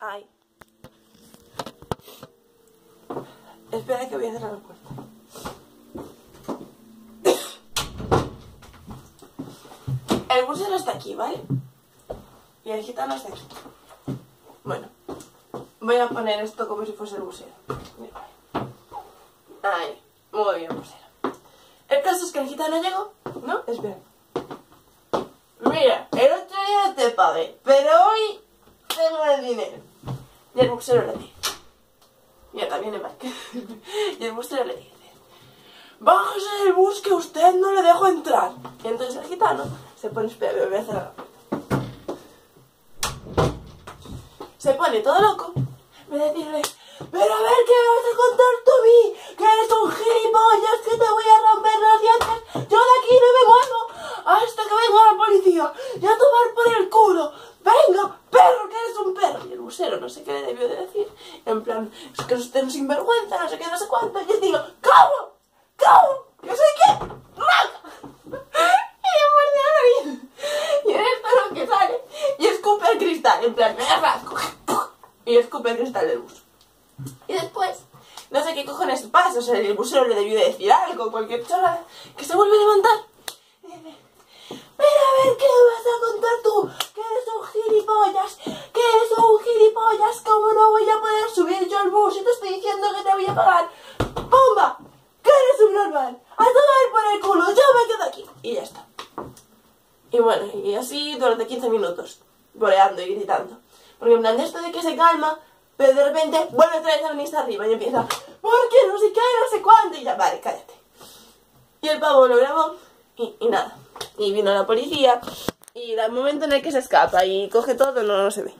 Ay. Espera que voy a cerrar la puerta. El busero está aquí, ¿vale? Y el gitano está aquí. Bueno, voy a poner esto como si fuese el busero. Ahí, muy bien, busero. El caso es que el gitano llegó, ¿no? Espera. Mira, el otro día te pagué, pero hoy tengo el dinero. Y el busero le dice. Mira, también el Mike. Y el busero le dice: bájese del bus que usted no le dejo entrar. Y entonces el gitano se pone, espera, me voy a cerrar la puerta. Se pone todo loco, me decirle: pero a ver, ¿qué me vas a contar tú a mí? Que eres un gilipollas, que te voy a romper los dientes. Yo de aquí no me muevo hasta que venga la policía y a tomar por el culo. Venga, perro, que eres un perro. Y el busero no sé qué le debió de decir, en plan, es que usted es sinvergüenza, no sé qué, no sé cuánto. Y yo digo: ¿cómo? ¿Cómo? ¿Yo soy qué? ¡Raca! Y yo muerde la nariz. Y en esto es lo que sale. Y escupe el cristal, en plan, me rasco. Y escupe el cristal del bus. Y después, no sé qué cojones pasa, o sea, el busero le debió de decir algo, cualquier chorrada, que se vuelve a levantar. Y dice: pero a ver, ¿qué me vas a contar tú? Que eres un gilipollas, que eres un gilipollas, ¿cómo no voy a poder subir yo al bus y te estoy diciendo que te voy a pagar? ¡Bomba! ¡Que eres un normal! ¡A tomar por el culo! ¡Yo me quedo aquí! Y ya está. Y bueno, y así durante 15 minutos, boleando y gritando. Porque en plan de esto de que se calma, pero de repente vuelve otra vez a venirse arriba y empieza: porque no sé qué, no sé cuándo. Y ya, vale, cállate. Y el pavo lo grabó y nada. Y vino la policía y al momento en el que se escapa y coge todo no se ve.